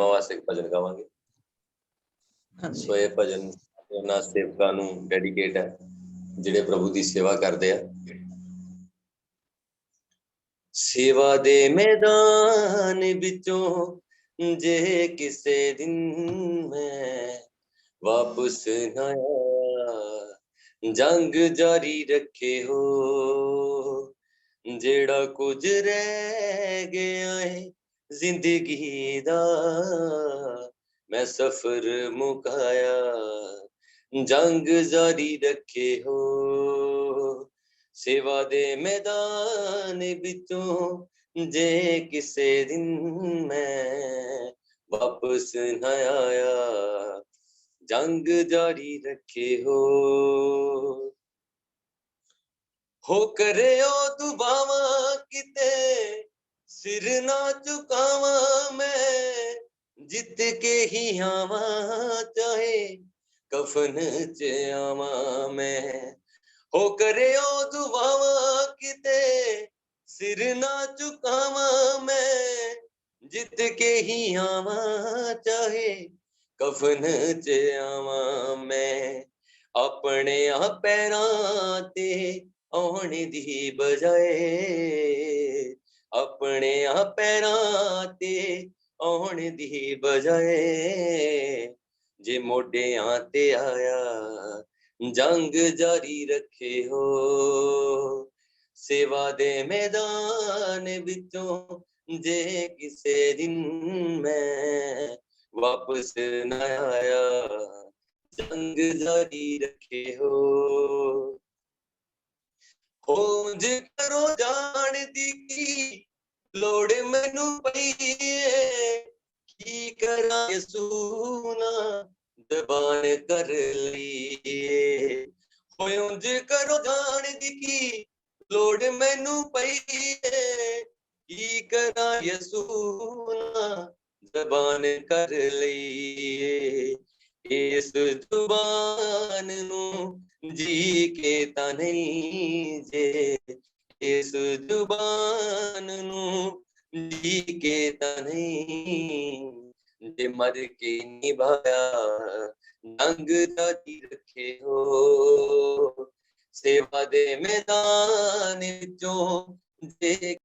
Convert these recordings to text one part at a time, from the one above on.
महिमा वास्ते एक भजन गावांगे। सो ये भजन ਉਹਨਾਂ ਸੇਵਕਾਂ ਨੂੰ ਡੈਡੀਕੇਟ ਹੈ ਜਿਹੜੇ ਪ੍ਰਭੂ ਦੀ ਸੇਵਾ ਕਰਦੇ ਆ। ਸੇਵਾ ਦੇ ਮੈਦਾਨ ਵਿੱਚੋਂ ਜੇ ਕਿਸੇ ਦਿਨ ਮੈਂ ਵਾਪਸ ਨਾ ਆਇਆ, ਜੰਗ ਜਾਰੀ ਰੱਖੇ ਹੋ, ਜਿਹੜਾ ਕੁਝ ਰਹਿ ਗਿਆ ਏ ਜ਼ਿੰਦਗੀ ਦਾ मैं सफर मुकाया, जंग जारी रखे हो। सेवा दे मैदान बिचों जे किसे दिन मैं वापस न आया, जंग जारी रखे हो करे ओ दुबावा किते सिर ना झुकावा मैं, जित के ही आवा चाहे कफन च आवा मैं, हो करे ओ दुआवा किते सिर ना झुकावा मैं, जित के ही आवा चाहे कफन च आवा मैं, अपने पैरां ते आने दी बजाए, अपने पैरां ते आउण दी बजाए, जे मोढियां ते आया जंग जारी रखे हो। सेवा दे मैदान विचों जे किसे दिन मैं वापस न आया, जंग जारी रखे हो। खोज करो जान दी की लोड़ मैनू पई की करा सूना दबान कर लिए, खोज करो जान दी की लोड़ मैनू पई की करा सूना दबान कर लिए, इस जुबान नू जी के ता नहीं जे, इस जुबान नू जी के ता नहीं जे मर के निभाया, जंग जारी रखे हो। सेवा दे मैदान विचों जे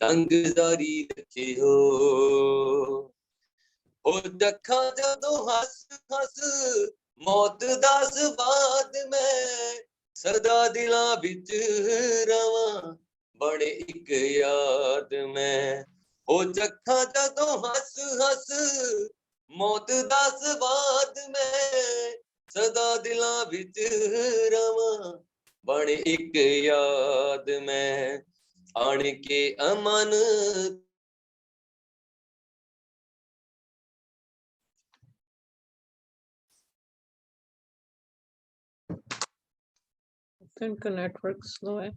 जंग जारी रखे हो। जखा जदों हस हस मौत दा स्वाद मैं सदा दिलां विच रवां बड़े एक याद मैं, हो जखा जदों हस हस मौत दा स्वाद मैं सदा दिलां विच रवां बड़े एक याद मैं, आण के अमन इनका नेटवर्क स्लो है।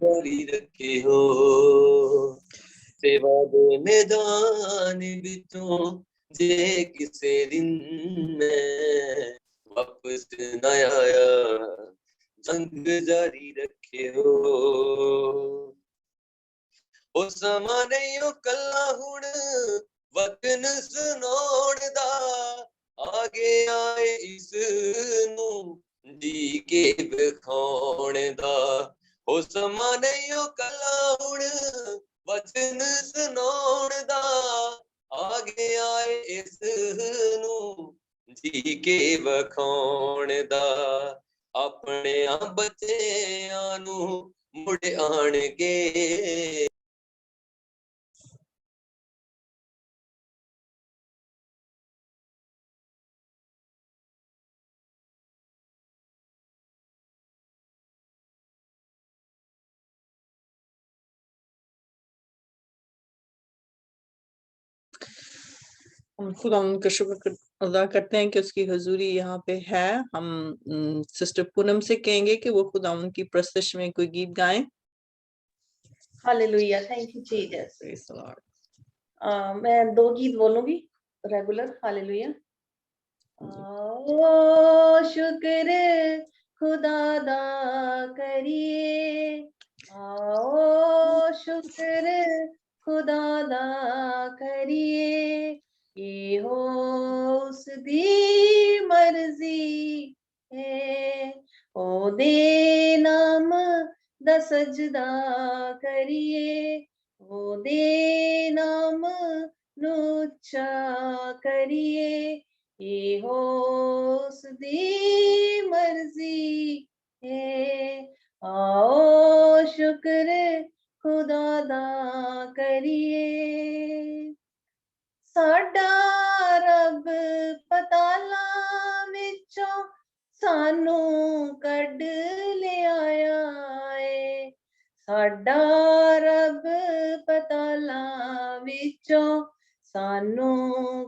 जारी रखे हो। सेवा दे मैदान विचों जे किसे दिन मैं वापस न आया, जंग जारी रखे हो। ओ समा नहीं ओ कल्ला हुण वतन सुनाउण दा, आगे आए इस नू जी के विखाउण दा, हो समा नहीं ओ कल्ला हुण वचन सुनाउण दा, आगे आए इस नू जी के विखाउण दा, अपने बच्चियां नू मुड़ आण के हम खुदा उनका शुक्र अदा करते हैं कि उसकी हुजूरी यहाँ पे है। हम सिस्टर पूनम से कहेंगे कि वो खुदा उनकी प्रस्तश में कोई गीत गाएं। Hallelujah, thank you Jesus. Praise the Lord. मैं 2 गीत बोलूंगी रेगुलर। हालेलुया। आओ शुक्र खुदा दा करिए, आओ शुक्र खुदा दा करिए, ये हो उस दी मर्जी है, ओ दे नाम दा सजदा करिए, ओ दे नाम नू उच्चा करिए, ये हो उसदी मर्जी है, आओ शुक्र खुदा दा करिए। साडा रब पतालां विचों सानू कढ लिआया है, साडा रब पतालां विचों सानू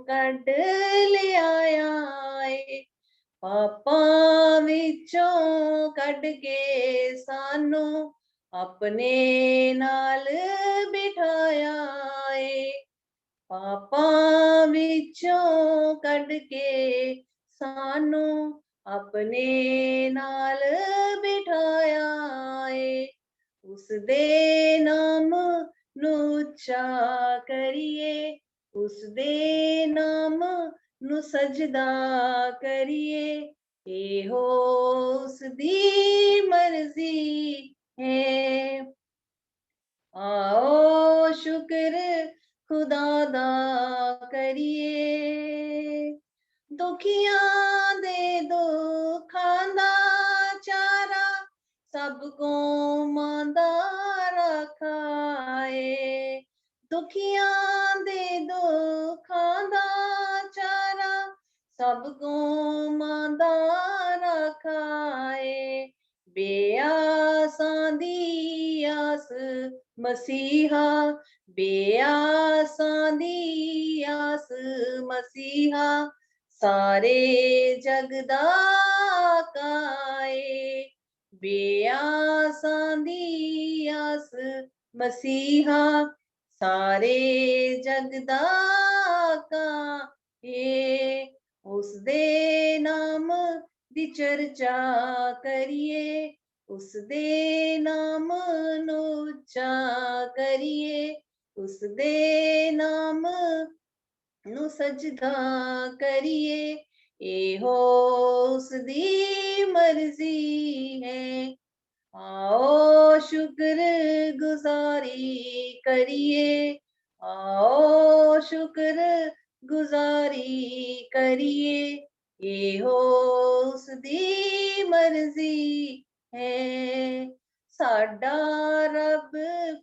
कढ लिआया है, पापां विचों कढ के सानू अपने नाल बिठाया है, पापां विचों कढ के सानू अपने नाल बिठाया है, उस दे नाम नू उच्चा करिए, उस दे नाम नू सजदा करिए, ये हो उस दी मर्जी है, आओ शुक्र खुदा दा करिए। दुखियां दे दुखां दा चारा सब को मांदा रखाए, दुखियां दे दुखां दा चारा सब को मांदा रखाए, बेआसां दी आस मसीहा, बेआसां दी आस मसीहा, सारे जग दा काए, बेआसां दी आस मसीहा, सारे जग दा काए, उस दे नाम दी चर्चा करिए, उस दे नाम नू उच्चा करिए, उस दे नाम नू सजदा करिए, ये हो उस दी मर्जी है, आओ शुक्र गुजारी करिए, आओ शुक्र गुजारी करिए, ये हो उस दी मर्जी है, साडा रब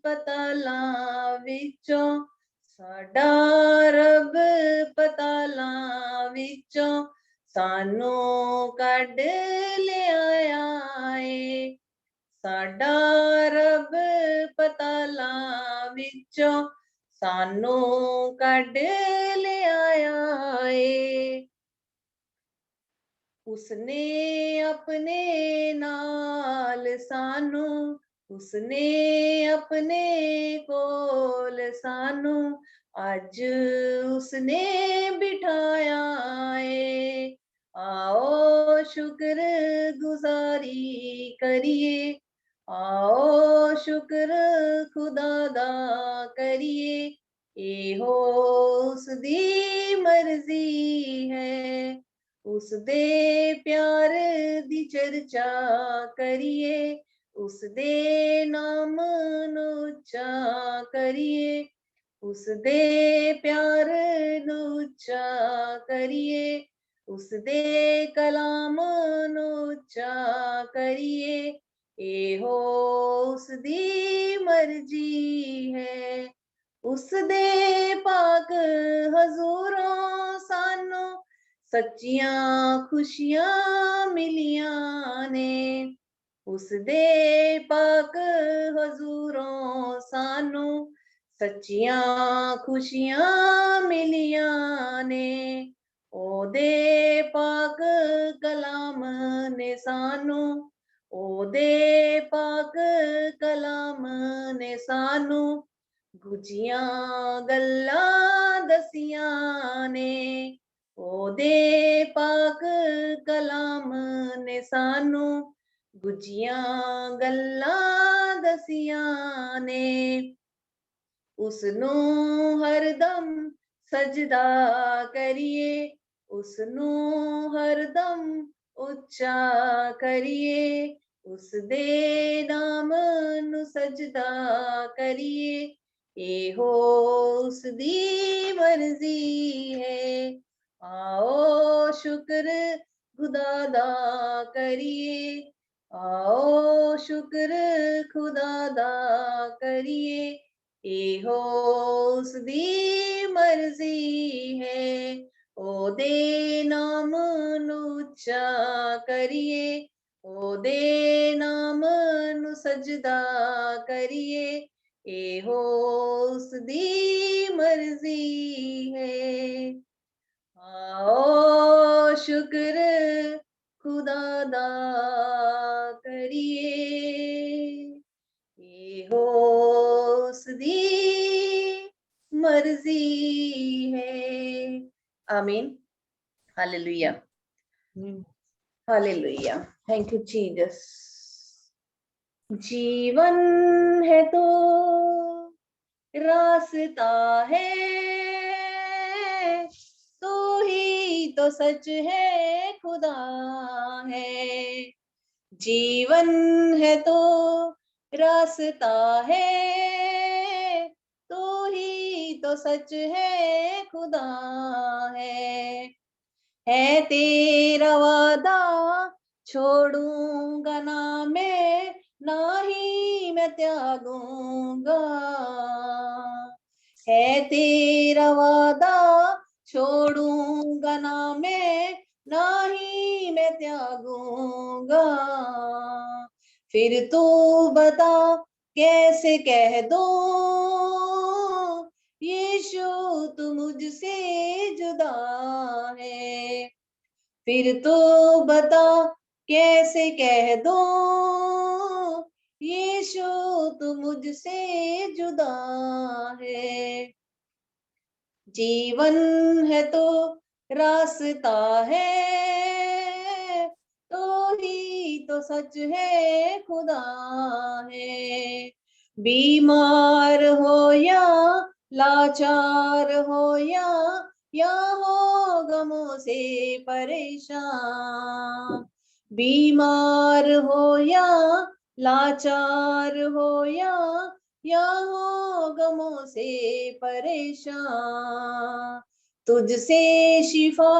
पतालां विचों, साडा रब पतालां विचों सानू कढ लिआया है, साडा रब पतालां विचों सानू कढ लिआया है, उसने अपने नाल सानू, उसने अपने कोल सानू अज उसने बिठाया है, आओ शुक्र गुजारी करिए, आओ शुक्र खुदा दा करिए, ये हो उस दी मर्जी है, उस दे प्यार दी चर्चा करिए, उस दे नाम नू उच्चा करिए, उस दे प्यार नू उच्चा करिए, उस दे कलाम नू उच्चा करिए, ये हो उस दी मर्जी है, उस दे पाक हजूरों सानू सच्चियां खुशियां मिलियां ने, उस दे पाक हजूरों सानू सच्चियां खुशियां मिलियां ने, ओ दे पाक कलाम ने सानू, ओ दे पाक कलाम ने सानू गुजियां गल्लां दसियां ने ओदे पाक कलाम ने सानू गुजियां गल्लां दसियां ने उसनू हरदम सजदा करिए उसनू हरदम उच्चा करिए उस दे नाम नू सजदा करिए एहो उस दी मर्जी है आओ शुक्र खुदा दा करिए आओ शुक्र खुदा दा करिए एहो उस दी मर्जी है ओदे नाम नू उच्चा करिए ओदे नाम नू सजदा करिए एहो उस दी मर्जी है आओ शुक्र खुदा दा करिए एहो उस दी मर्जी है आमीन hallelujah hallelujah thank you Jesus जीवन है तो रास्ता है तू ही तो सच है खुदा है जीवन है तो रास्ता है तू ही तो सच है खुदा है तेरा वादा छोड़ूंगा ना मैं ना ही मैं त्यागूंगा है तेरा वादा छोड़ूंगा ना मैं ना ही मैं त्यागूंगा फिर तू बता कैसे कह दूं यीशु तू मुझसे जुदा है फिर तू बता कैसे कह दूं यीशु तू मुझसे जुदा है जीवन है तो रास्ता है तो ही तो सच है खुदा है बीमार हो या लाचार हो या हो गमों से परेशान बीमार हो या लाचार हो या हो गमों से परेशान तुझसे शिफा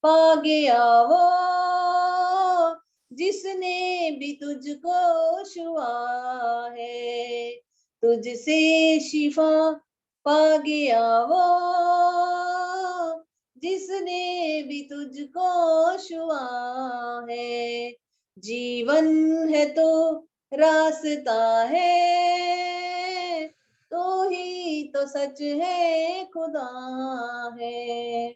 पा गया वो जिसने भी तुझको छुआ है तुझसे शिफा पा गया वो जिसने भी तुझको छुआ है जीवन है तो रास्ता है तो ही तो सच है खुदा है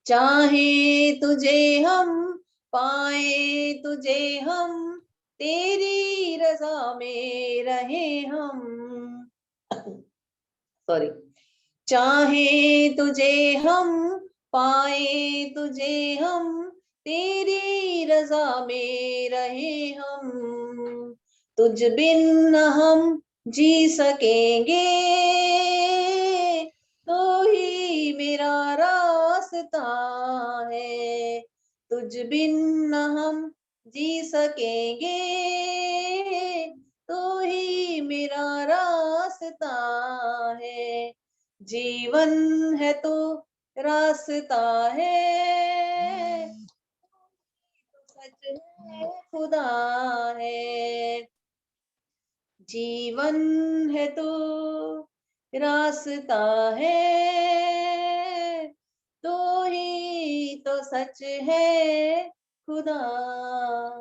चाहे तुझे हम पाए तुझे हम तेरी रजा में रहे हम सॉरी चाहे तुझे हम पाए तुझे हम तेरी रजा में रहे हम तुझ बिन न हम जी सकेंगे तो ही मेरा रास्ता है तुझ बिन न हम जी सकेंगे तो ही मेरा रास्ता है जीवन है तो रास्ता है सच है खुदा है जीवन है तो रास्ता है तो ही तो सच है खुदा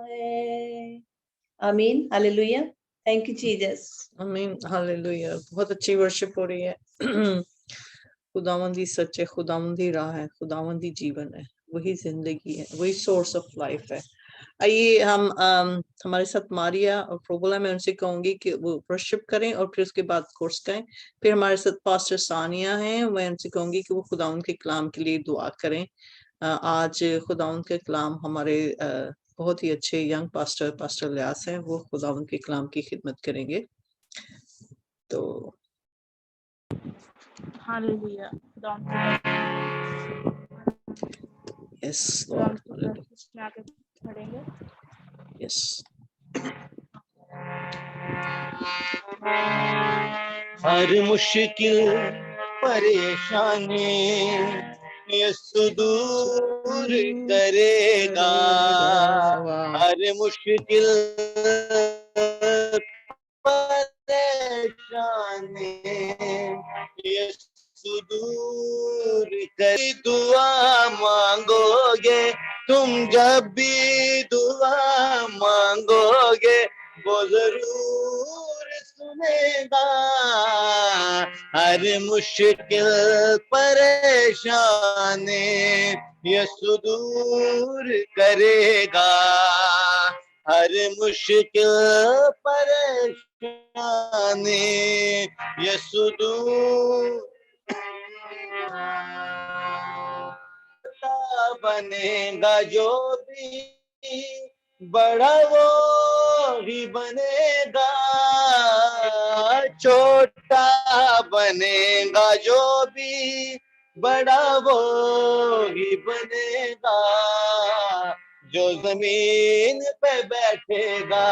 है आमीन हालेलुया थैंक यू जीसस आमीन हालेलुया बहुत अच्छी वर्शिप हो रही है खुदावंदी सच है खुदावंदी राह है खुदावंदी जीवन है वही जिंदगी है वही सोर्स ऑफ लाइफ है आइए हम हमारे साथ मारिया और प्रोबोला, मैं उनसे कहूंगी कि वो वर्शिप करें और फिर उसके बाद कोर्स करें। फिर हमारे साथ पास्टर सानिया हैं, मैं उनसे कहूंगी कि वो खुदाउन के कलाम के लिए दुआ करें। आज खुदाउन के कलाम हमारे बहुत ही अच्छे यंग पास्टर लियास हैं, वो खुदाउन के कलाम की खिदमत करेंगे। तो हालेलुया। यस खुदावंद लॉर्ड, की प्रेजेंस में आके खड़ेंगे। यस। हर मुश्किल परेशानी यीशु दूर करेगा। हर मुश्किल परेशानी यीशु दूर कर। दुआ मांगोगे तुम, जब भी दुआ मांगोगे वो जरूर सुनेगा। हर मुश्किल परेशानी यीशु दूर करेगा। हर मुश्किल परेशानी यीशु दूर बनेगा। जो भी बड़ा वो ही बनेगा, छोटा बनेगा। जो भी बड़ा वो ही बनेगा। जो जमीन पे बैठेगा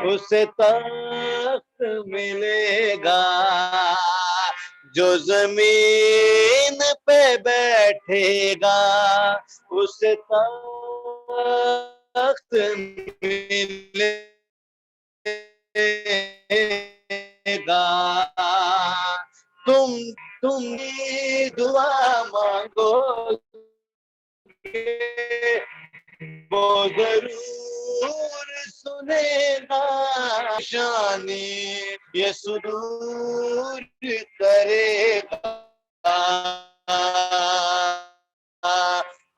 उसे तख्त मिलेगा। जो जमीन पे बैठेगा उसे तख्त मिलेगा। तुम भी दुआ मांगोगे वो जरूर सुनेगा। शानी यीशु दूर करेगा।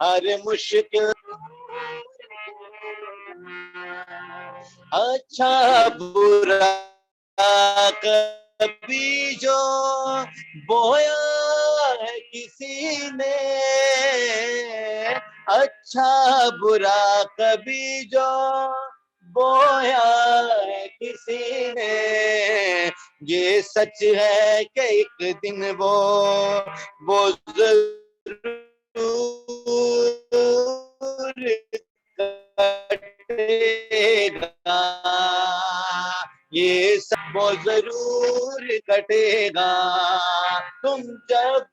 हर मुश्किल अच्छा बुरा कभी जो बोया है किसी ने, अच्छा बुरा कभी जो बोया है किसी ने, ये सच है कि एक दिन वो जरूर कटेगा। ये सब वो जरूर कटेगा। तुम जब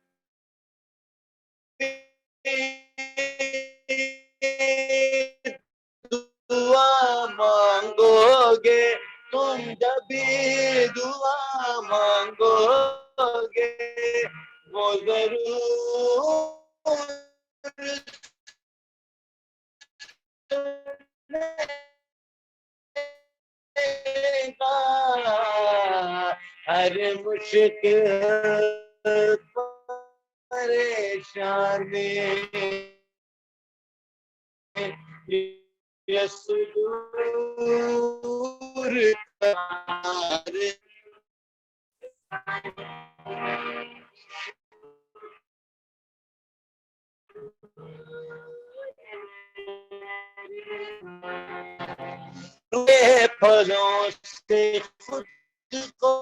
दुआ मांगोगे, तुम जब भी दुआ मांगोगे वो जरूर हर मुश्किल परेशानी यीशु दूर करे। फलों से खुद को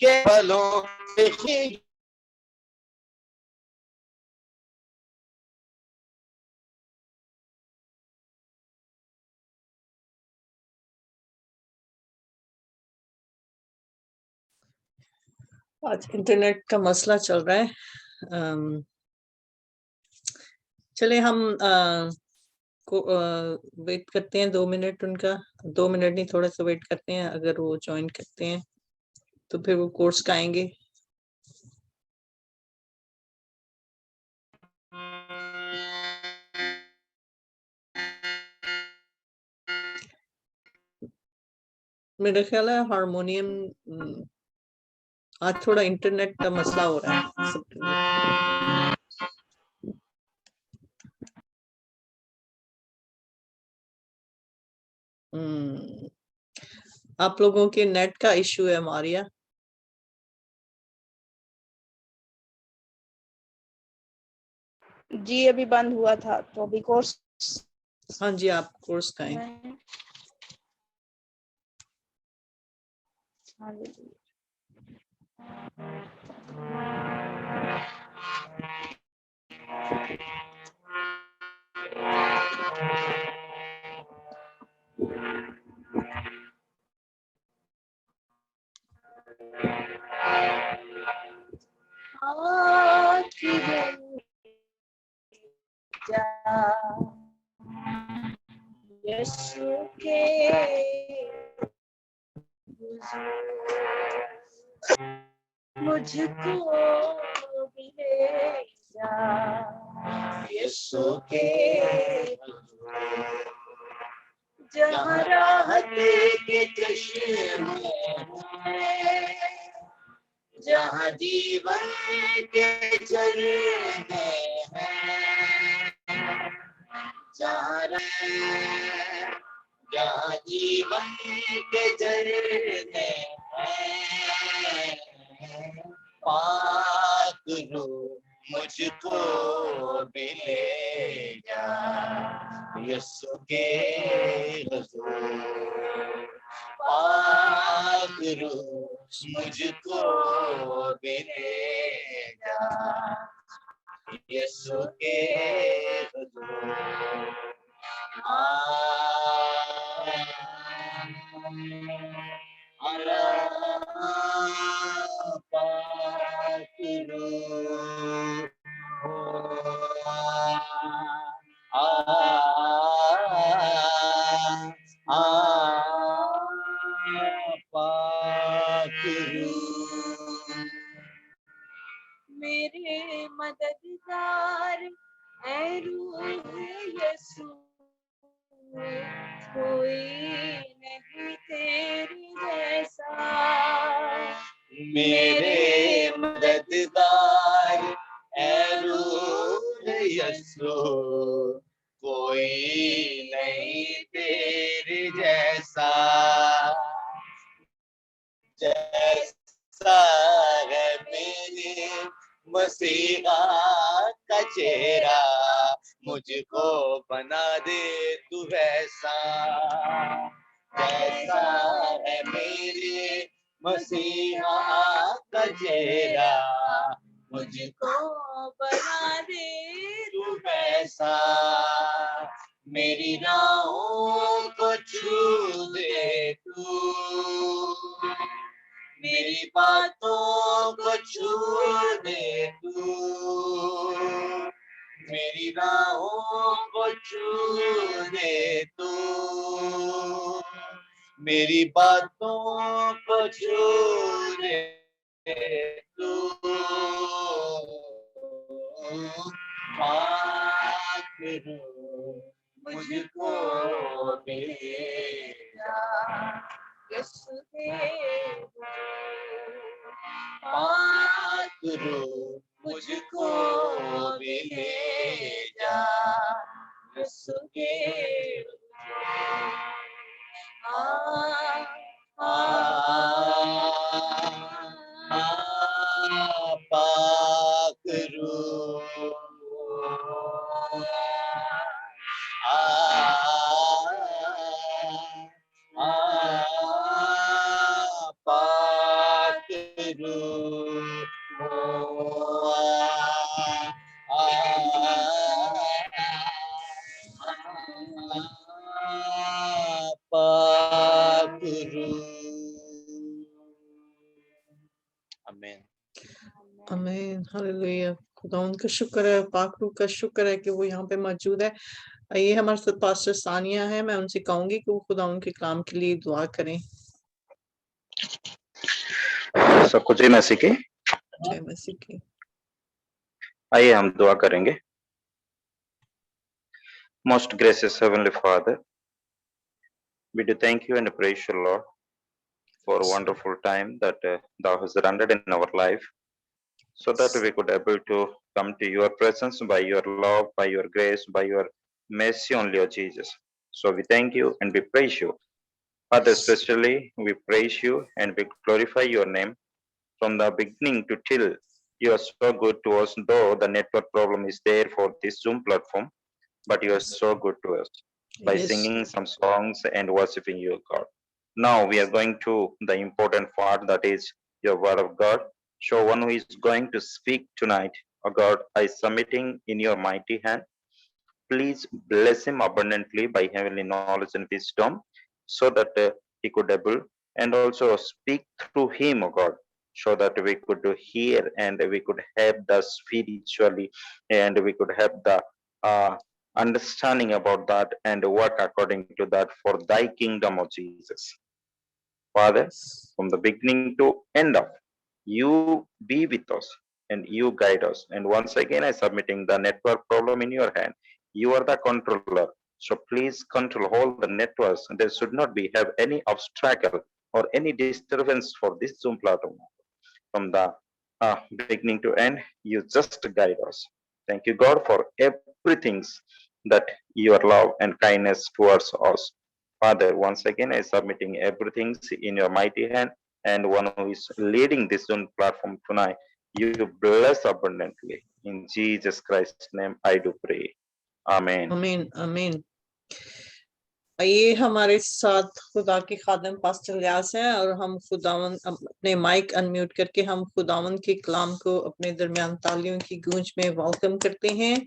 के फलों से खुद आज इंटरनेट का मसला चल रहा है। चले हम वेट करते हैं 2 मिनट उनका, 2 मिनट नहीं थोड़ा सा वेट करते हैं। अगर वो ज्वाइन करते हैं तो फिर वो कोर्स का आएंगे। मेरा ख्याल है हारमोनियम आज थोड़ा इंटरनेट का मसला हो रहा है। आप लोगों के नेट का इशू है मारिया। जी अभी बंद हुआ था तो अभी कोर्स। हाँ जी, आप कोर्स का है। हालेलुया। यीशु के मुझको भी ले जा, यीशु के जहाँ राहत के चश्मे हैं, जहाँ जीवन के झरने हैं, जहाँ जीवन के झरने हैं, पाक रूह मुझको भी ले जा, यीशु के हुजूर। पाक रूह मुझको भी ले जा, यीशु के हुजूर। मेरे मददगार ऐ रूह यीशु, कोई नहीं तेरे जैसा। मेरे मददगार ऐ रूह यीशु, कोई नहीं तेरे जैसा। जैसा है मेरे मसीहा का चेहरा, मुझको बना दे तू वैसा। जैसा है मेरे मसीहा का चेहरा, मुझको बना दे तू वैसा। मेरी राहों को छू दे तू, मेरी बातों को छू दे तू, मेरी राहों को छू दे तू, मेरी बातों को छू दे तू। पाक रूह मुझको भी ले जा, यीशु के पाक रूह मुझको भी ले जा, यीशु के पाक रूह पाक रूह पाक रूह। आमीन आमीन, हालेलुया। खुदा उनका शुक्र है, पाक रूह का शुक्र है कि वो यहाँ पे मौजूद है। ये हमारे साथ पास्टर सानिया है, मैं उनसे कहूंगी कि वो खुदा उनके कलाम के लिए दुआ करें। सबको जय मसीह की। जय मसीह की। आइए हम दुआ करेंगे। Most gracious Heavenly Father, we do thank you and praise you, Lord, for a wonderful time that Thou hast rendered in our life, so that we could able to come to Your presence by Your love, by Your grace, by Your mercy only, O Jesus. So we thank you and we praise you. Father, especially we praise you and we glorify your name from the beginning to till. You are so good to us, though the network problem is there for this Zoom platform, but you are so good to us by Yes. singing some songs and worshiping your God. Now we are going to the important part, that is your word of God. So one who is going to speak tonight, oh God, I submitting in your mighty hand. Please bless him abundantly by heavenly knowledge and wisdom, so that he could able and also speak through him, oh God, so that we could hear and we could have the spiritually, and we could have the understanding about that and work according to that for thy kingdom of Jesus. Father, from the beginning to end of, you be with us and you guide us. And once again, I submitting the network problem in your hand. You are the controller. So please control all the networks. And there should not be have any obstacle or any disturbance for this Zoom platform. From the beginning to end, you just guide us. Thank you, God, for everything that your love and kindness towards us. Father, once again, I submitting everything in your mighty hand, and one who is leading this Zoom platform tonight, you bless abundantly. In Jesus Christ's name, I do pray. Amen. आमीन आमीन। ये हमारे साथ खुदा के खादम pastor Ilyas हैं और हम खुदावन अपने माइक अनम्यूट करके हम खुदावन के कलाम को अपने दरमियान तालियों की गूंज में वेलकम करते हैं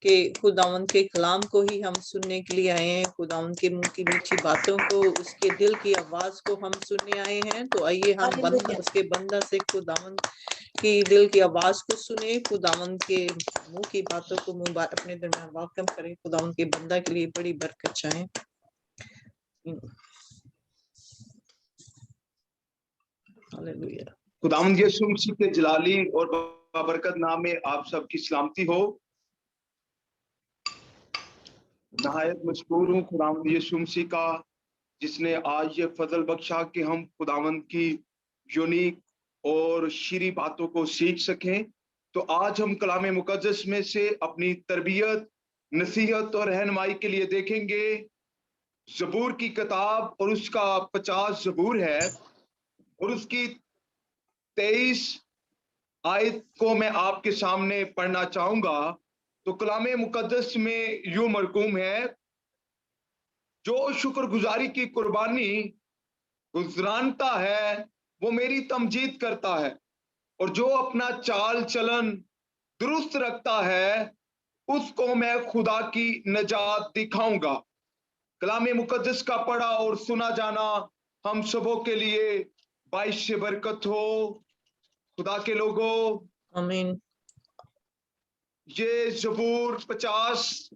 कि खुदावन के कलाम को ही हम सुनने के लिए आए हैं, खुदावन के मुंह की मीठी बातों को, उसके दिल की आवाज को हम सुनने आए हैं। तो आइए हम उसके बंदा से खुदावन की दिल की आवाज को सुने, खुदावन के मुंह की बातों को अपने दरमियान वेलकम करें। खुदावन के बंदा के लिए बड़ी बरकत चाहें। हालेलुया। खुदावंद यीशु मसीह के जलाली और बाबरकत नाम में आप सबकी सलामती हो। नहायत मशकूर हूँ खुदावंद यीशु मसीह का, जिसने आज ये फजल बख्शा कि हम खुदावंद की यूनिक और शीरी बातों को सीख सकें। तो आज हम कलाम मुकद्दस में से अपनी तरबियत, नसीहत और रहनुमाई के लिए देखेंगे ज़बूर की किताब, और उसका 50 ज़बूर है और उसकी 23 आयत को मैं आपके सामने पढ़ना चाहूंगा। तो कलाम मुकद्दस में यूं मरकूम है, जो शुक्रगुजारी की कुर्बानी गुजरानता है वो मेरी तमजीद करता है, और जो अपना चाल चलन दुरुस्त रखता है उसको मैं खुदा की नजात दिखाऊंगा। कलाम मुकद्दस का पढ़ा और सुना जाना हम सबों के लिए बाइश से बरकत हो। खुदा के लोगों, आमीन। ये ज़बूर 50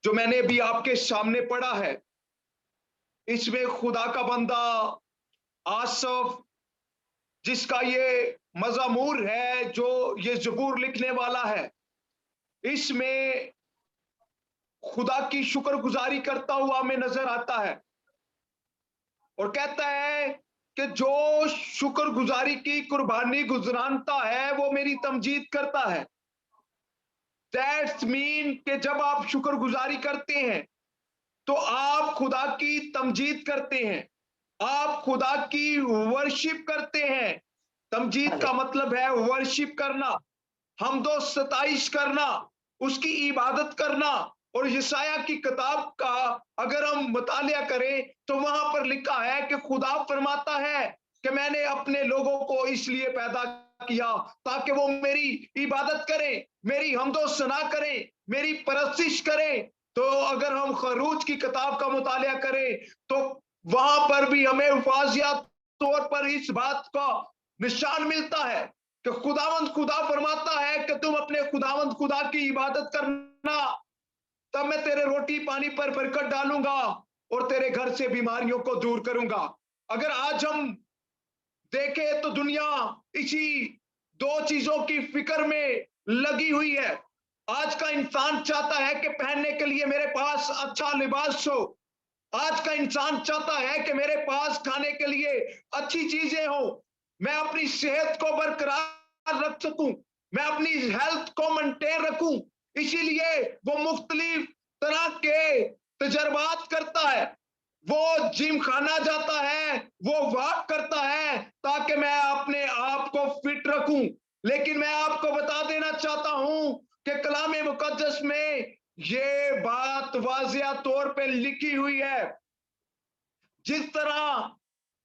जो मैंने भी आपके सामने पढ़ा है, इसमें खुदा का बंदा आसफ, जिसका ये मज़मूर है, जो ये ज़बूर लिखने वाला है, इसमें खुदा की शुक्रगुजारी करता हुआ हमें नजर आता है और कहता है कि जो शुक्रगुजारी की कुर्बानी गुजरानता है वो मेरी तमजीद करता है। दैट्स मीन कि जब आप शुक्रगुजारी करते हैं तो आप खुदा की तमजीद करते हैं, आप खुदा की वर्शिप करते हैं। तमजीद का मतलब है वर्शिप करना, हमदो सताइश करना, उसकी इबादत करना। और यशाया की किताब का अगर हम मुतालिया करें तो वहां पर लिखा है कि खुदा फरमाता है कि मैंने अपने लोगों को इसलिए पैदा किया ताकि वो मेरी इबादत करें, मेरी हमदो सना करें, मेरी परस्तिश करें। तो अगर हम खरूज की किताब का मुतालिया करें तो वहां पर भी हमें वाज़ियत तौर पर इस बात का निशान मिलता है कि खुदावंद खुदा फरमाता है कि तुम अपने खुदावंद खुदा की इबादत करना, तब मैं तेरे रोटी पानी पर बरकत डालूंगा और तेरे घर से बीमारियों को दूर करूंगा। अगर आज हम देखें तो दुनिया इसी दो चीजों की फिक्र में लगी हुई है। आज का इंसान चाहता है कि पहनने के लिए मेरे पास अच्छा लिबास हो, आज का इंसान चाहता है कि मेरे पास खाने के लिए अच्छी चीजें हो, मैं अपनी सेहत को बरकरार रख सकूं, मैं अपनी हेल्थ को मेंटेन रखूं। इसीलिए वो मुख्तलिफ तरह के तजर्बात करता है, वो जिम खाना जाता है, वो वॉक करता है ताकि मैं अपने आप को फिट रखूं। लेकिन मैं आपको बता देना चाहता हूं कि कलाम मुकद्दस में ये बात वाज़िया तौर पे लिखी हुई है, जिस तरह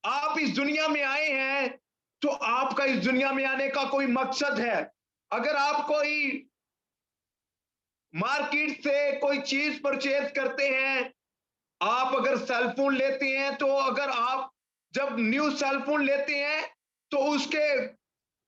आप इस दुनिया में आए हैं तो आपका इस दुनिया में आने का कोई मकसद है। अगर आप कोई मार्केट से कोई चीज परचेज करते हैं, आप अगर सेलफोन लेते हैं, तो अगर आप जब न्यू सेलफोन लेते हैं तो उसके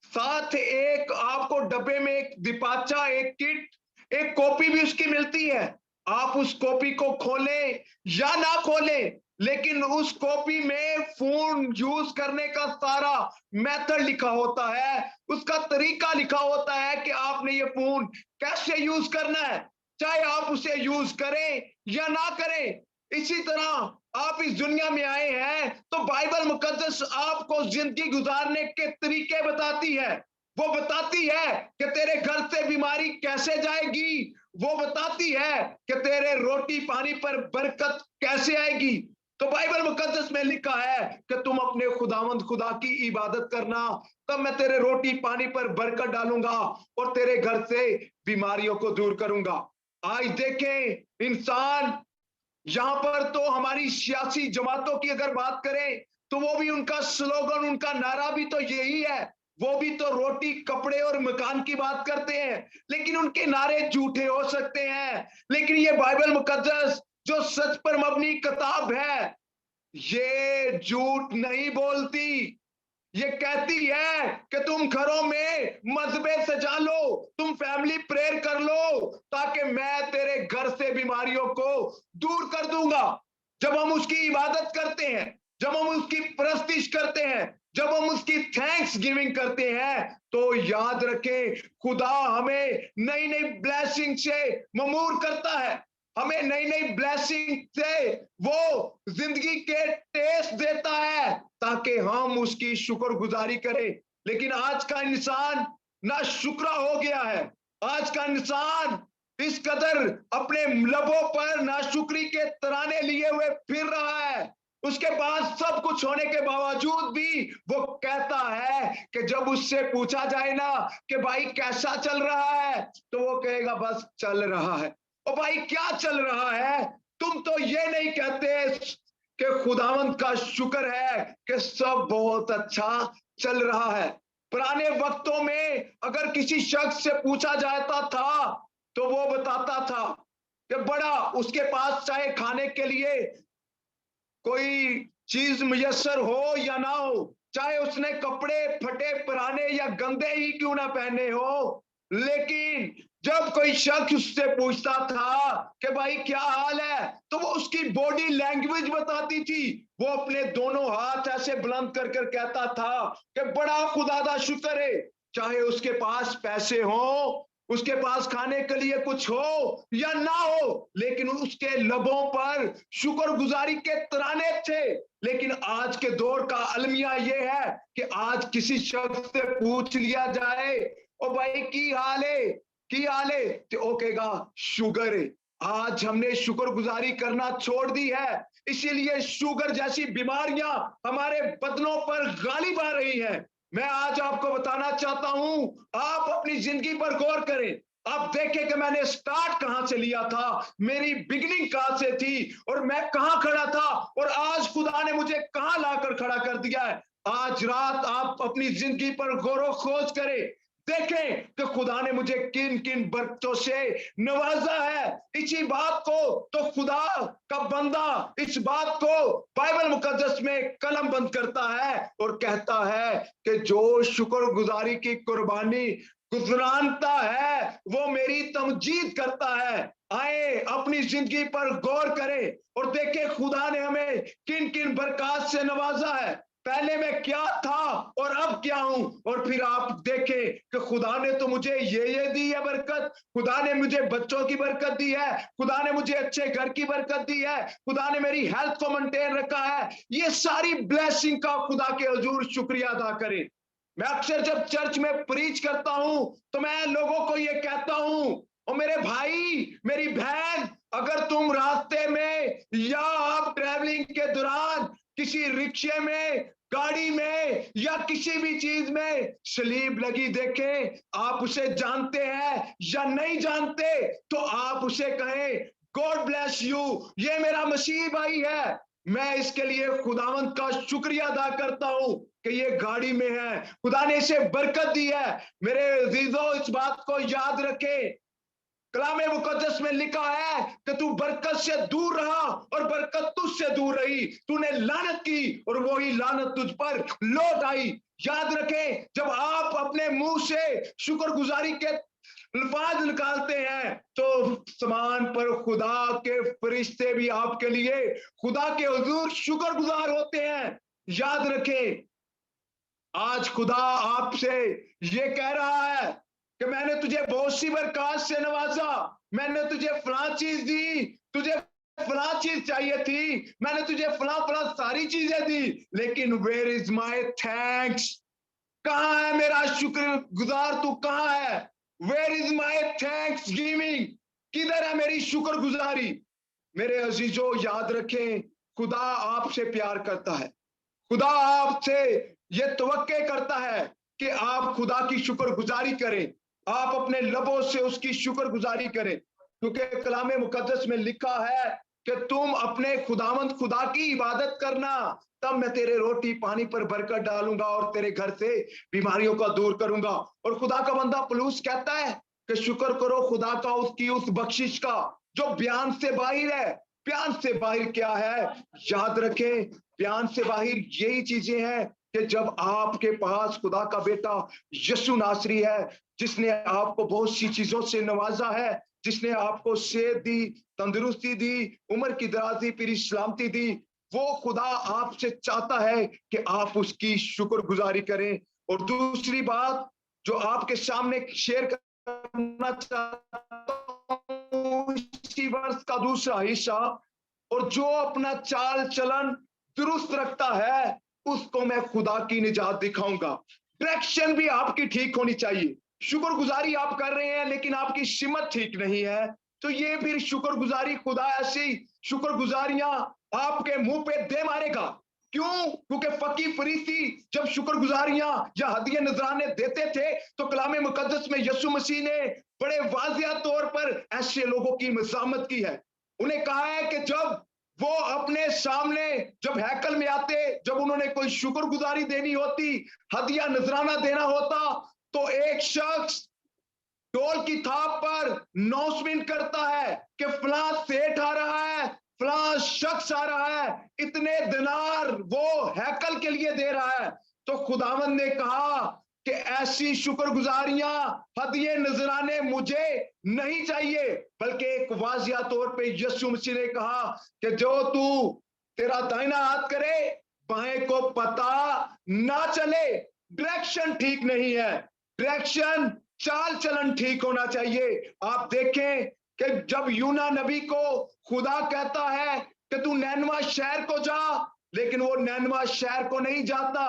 साथ एक आपको डब्बे में एक दीपाचा, एक किट, एक कॉपी भी उसकी मिलती है। आप उस कॉपी को खोलें या ना खोलें, लेकिन उस कॉपी में फोन यूज करने का सारा मेथड लिखा होता है, उसका तरीका लिखा होता है कि आपने ये फोन कैसे यूज करना है, चाहे आप उसे यूज करें या ना करें। इसी तरह आप इस दुनिया में आए हैं तो बाइबल मुकद्दस आपको जिंदगी गुजारने के तरीके बताती है। वो बताती है कि तेरे घर से बीमारी कैसे जाएगी, वो बताती है कि तेरे रोटी पानी पर बरकत कैसे आएगी। तो बाइबल मुकद्दस में लिखा है कि तुम अपने खुदावंद खुदा की इबादत करना, तब मैं तेरे रोटी पानी पर बरकत डालूंगा और तेरे घर से बीमारियों को दूर करूंगा। आज देखें, इंसान यहां पर तो हमारी सियासी जमातों की अगर बात करें तो वो भी उनका स्लोगन, उनका नारा भी तो यही है। वो भी तो रोटी, कपड़े और मकान की बात करते हैं, लेकिन उनके नारे झूठे हो सकते हैं। लेकिन ये बाइबल मुकद्दस जो सच पर मबनी किताब है, ये झूठ नहीं बोलती। ये कहती है कि तुम घरों में मजबे सजा लो, तुम फैमिली प्रेयर कर लो, ताकि मैं तेरे घर से बीमारियों को दूर कर दूंगा। जब हम उसकी इबादत करते हैं, जब हम उसकी परस्तिश करते हैं, जब हम उसकी थैंक्स गिविंग करते हैं, तो याद रखें खुदा हमें नई नई ब्लेसिंग से ममूर करता है, हमें नई नई ब्लेसिंग से वो जिंदगी के टेस्ट देता है ताकि हम उसकी शुक्रगुजारी करें। लेकिन आज का इंसान ना शुक्र हो गया है। आज का इंसान इस कदर अपने लबों पर नाशुक्री के तराने लिए हुए फिर रहा है। उसके पास सब कुछ होने के बावजूद भी वो कहता है कि जब उससे पूछा जाए ना कि भाई कैसा चल रहा है, तो वो कहेगा बस चल रहा है। ओ भाई क्या चल रहा है? तुम तो ये नहीं कहते कि खुदावंद का शुक्र है कि सब बहुत अच्छा चल रहा है। पुराने वक्तों में अगर किसी शख्स से पूछा जाता था तो वो बताता था कि बड़ा उसके पास चाहे खाने के लिए कोई चीज मुयस्सर हो या ना हो, चाहे उसने कपड़े फटे पुराने या गंदे ही क्यों ना पहने हो, लेकिन जब कोई शख्स उससे पूछता था कि भाई क्या हाल है, तो वो उसकी बॉडी लैंग्वेज बताती थी। वो अपने दोनों हाथ ऐसे बुलंद कर कर कहता था कि बड़ा खुदा दा शुक्र है। चाहे उसके पास पैसे हो, उसके पास खाने के लिए कुछ हो या ना हो, लेकिन उसके लबों पर शुक्रगुजारी के तराने थे। लेकिन आज के दौर का अलमिया ये है कि आज किसी शख्स से पूछ लिया जाए, ओ भाई की हाल है, की हाल है, तो वो कहेगा शुगर है। आज हमने शुक्रगुजारी करना छोड़ दी है, इसीलिए शुगर जैसी बीमारियां हमारे बदनों पर गालिब आ रही हैं। मैं आज आपको बताना चाहता हूं, आप अपनी जिंदगी पर गौर करें। आप देखें कि मैंने स्टार्ट कहां से लिया था, मेरी बिगिनिंग कहां से थी और मैं कहां खड़ा था, और आज खुदा ने मुझे कहां लाकर खड़ा कर दिया है। आज रात आप अपनी जिंदगी पर गौर खोज करें, देखें कि खुदा ने मुझे किन किन बरकतों से नवाजा है। इसी बात को तो खुदा का बंदा इस बात को बाइबल मुकद्दस में कलम बंद करता है और कहता है कि जो शुक्रगुजारी की कुर्बानी गुजरानता है वो मेरी तमजीद करता है। आए अपनी जिंदगी पर गौर करें और देखें खुदा ने हमें किन किन बरकत से नवाजा है। पहले मैं क्या था और अब क्या हूं, और फिर आप देखें कि खुदा ने तो मुझे ये दी है बरकत, खुदा ने मुझे बच्चों की बरकत दी है, खुदा ने मुझे अच्छे घर की बरकत दी है, खुदा ने मेरी हेल्थ को मेंटेन रखा है। ये सारी ब्लेसिंग का खुदा के हुजूर शुक्रिया अदा करें। मैं अक्सर जब चर्च में प्रीच करता हूं तो मैं लोगों को ये कहता हूं, और मेरे भाई मेरी बहन, अगर तुम रास्ते में या आप ट्रैवलिंग के दौरान किसी रिक्शे में, गाड़ी में या किसी भी चीज में सलीब लगी देखें, आप उसे जानते हैं या नहीं जानते, तो आप उसे कहें गॉड ब्लेस यू, ये मेरा मसीह भाई है, मैं इसके लिए खुदावंत का शुक्रिया अदा करता हूं कि ये गाड़ी में है, खुदा ने इसे बरकत दी है। मेरे अजीजों, इस बात को याद रखें, कलामे मुकद्दस में लिखा है कि तू बरकत से दूर रहा और बरकत तुझसे दूर रही, तूने लानत की और वही लानत तुझ पर लौट आई। याद रखें, जब आप अपने मुंह से शुक्रगुजारी के अल्फाज निकालते हैं तो समान पर खुदा के फरिश्ते भी आपके लिए खुदा के हुजूर शुक्रगुजार होते हैं। याद रखें, आज खुदा आपसे ये कह रहा है कि मैंने तुझे बहुत सी बरकत से नवाजा, मैंने तुझे फलां चीज दी, तुझे फलां चीज चाहिए थी, मैंने तुझे फलां फलां सारी चीजें दी, लेकिन वेयर इज माय थैंक्स, कहां है मेरा शुक्रगुजार, तू कहां है? Where is my thanksgiving, किधर है मेरी शुक्रगुजारी? मेरे अजीजों, याद रखें, खुदा आपसे प्यार करता है, खुदा आपसे ये तवक्के करता है कि आप खुदा की शुक्रगुजारी करें, आप अपने लबों से उसकी शुक्रगुजारी करें, क्योंकि कलामे मुकद्दस में लिखा है कि तुम अपने खुदावंद खुदा की इबादत करना, तब मैं तेरे रोटी पानी पर बरकत डालूंगा और तेरे घर से बीमारियों का दूर करूंगा। और खुदा का बंदा पौलुस कहता है कि शुक्र करो खुदा का उसकी उस बख्शिश का जो बयान से बाहर है। बयान से बाहर क्या है? याद रखें, बयान से बाहर यही चीजें हैं कि जब आपके पास खुदा का बेटा यीशु नासरी है, जिसने आपको बहुत सी चीजों से नवाजा है, जिसने आपको सेहत दी, तंदुरुस्ती दी, उम्र की दराजी, फिर सलामती दी, वो खुदा आपसे चाहता है कि आप उसकी शुक्रगुजारी करें। और दूसरी बात जो आपके सामने शेयर करना चाहता हूं, इसी वर्ष का दूसरा हिस्सा, और जो अपना चाल चलन दुरुस्त रखता है उसको मैं खुदा की निजात दिखाऊंगा। डायरेक्शन भी आपकी ठीक होनी चाहिए। शुक्रगुजारी आप कर रहे हैं लेकिन आपकी सिमत ठीक नहीं है, तो ये फिर शुक्रगुजारी, खुदा ऐसी शुक्रगुजारियां आपके मुंह पे दे मारेगा। क्यों? क्योंकि फकी फरीसी जब शुक्रगुजारियां या हदिया नजराने देते थे तो कलामे मुकद्दस में यीशु मसीह ने बड़े वाजिया तौर पर ऐसे लोगों की मज़ामत की है। उन्हें कहा है कि जब वो अपने सामने जब हैकल में आते, जब उन्होंने कोई शुक्रगुजारी देनी होती, हदिया नजराना देना होता, तो एक शख्स ढोल की थाप पर अनाउंसमेंट करता है कि फलां सेठ आ रहा है, फलां शख्स आ रहा है, इतने दिनार वो हैकल के लिए दे रहा है। तो खुदावंद ने कहा कि ऐसी शुक्रगुजारियां, हदिये नजराने मुझे नहीं चाहिए, बल्कि एक वाजिया तौर पे यीशु मसीह ने कहा कि जो तू तेरा दाहिना हाथ करे बाएं को पता ना चले। डायरेक्शन ठीक नहीं है, डायरेक्शन, चाल चलन ठीक होना चाहिए। आप देखें कि जब यूना नबी को खुदा कहता है कि तू नैनवा शहर को जा, लेकिन वो नैनवा शहर को नहीं जाता,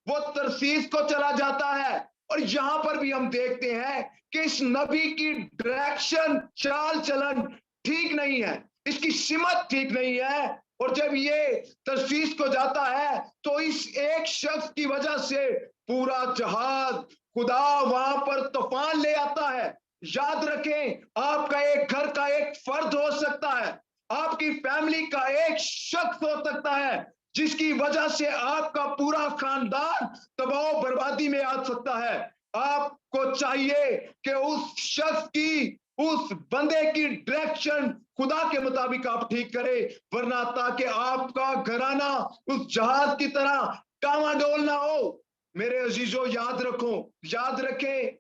वो तरसीस को चला जाता है। और यहां पर भी हम देखते हैं कि इस नबी की डायरेक्शन, चाल चलन ठीक नहीं है, इसकी सिमत ठीक नहीं है। और जब ये तरसीस को जाता है तो इस एक शख्स की वजह से पूरा जहाज खुदा वहां पर तूफान ले आता है। याद रखें, आपका एक घर का एक फर्द हो सकता है, आपकी फैमिली का एक शख्स हो सकता है, जिसकी वजह से आपका पूरा खानदान तबाह बर्बादी में आ सकता है। आपको चाहिए कि उस शख्स की, उस बंदे की डायरेक्शन खुदा के मुताबिक आप ठीक करें, वरना ताकि आपका घराना उस जहाज की तरह डामाडोल ना हो। मेरे अजीजों, याद रखो, याद रखें,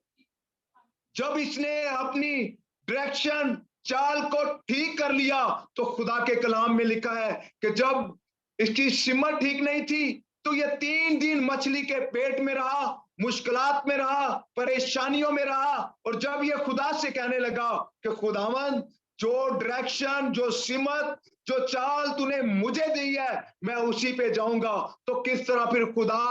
जब इसने अपनी डायरेक्शन, चाल को ठीक कर लिया तो खुदा के कलाम में लिखा है कि जब इसकी सिमत ठीक नहीं थी तो ये 3 दिन मछली के पेट में रहा, मुश्किलात में रहा, परेशानियों में रहा। और जब ये खुदा से कहने लगा कि खुदावंद, जो डायरेक्शन, जो सिमत, जो चाल तूने मुझे दी है मैं उसी पे जाऊंगा, तो किस तरह फिर खुदा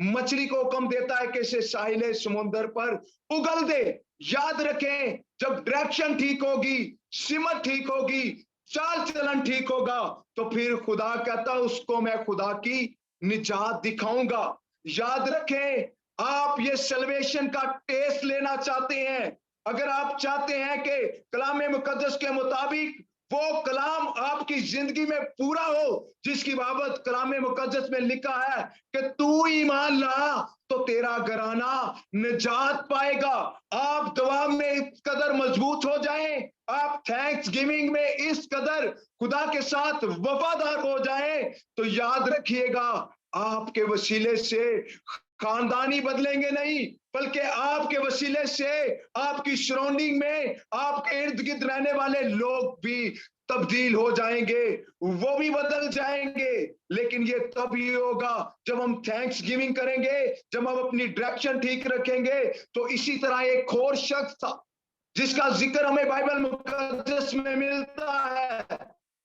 मछली को हुक्म देता है कि इसे साहिले समुद्र पर उगल दे। याद रखें, जब डायरेक्शन ठीक होगी, सिमत ठीक होगी, चाल चलन ठीक होगा, तो फिर खुदा कहता उसको मैं खुदा की निजात दिखाऊंगा। याद रखें, आप ये सल्वेशन का टेस्ट लेना चाहते हैं, अगर आप चाहते हैं कि कलाम मुकद्दस के मुताबिक वो कलाम आपकी जिंदगी में पूरा हो, जिसकी बाबत कलाम मुकद्दस में लिखा है कि तू ईमान ला तो तेरा घराना निजात पाएगा। आप दुआ में इस कदर मजबूत हो जाएं, आप थैंक्स गिविंग में इस कदर खुदा के साथ वफादार हो जाएं, तो याद रखिएगा आपके वसीले से खानदानी बदलेंगे नहीं, बल्कि आपके वसीले से आपकी सराउंडिंग में आपके इर्द गिर्द रहने वाले लोग भी तब्दील हो जाएंगे, वो भी बदल जाएंगे। लेकिन ये तभी होगा जब हम थैंक्स गिविंग करेंगे, जब हम अपनी डायरेक्शन ठीक रखेंगे। तो इसी तरह एक और शख्स था जिसका जिक्र हमें बाइबल मुकद्दस में मिलता है,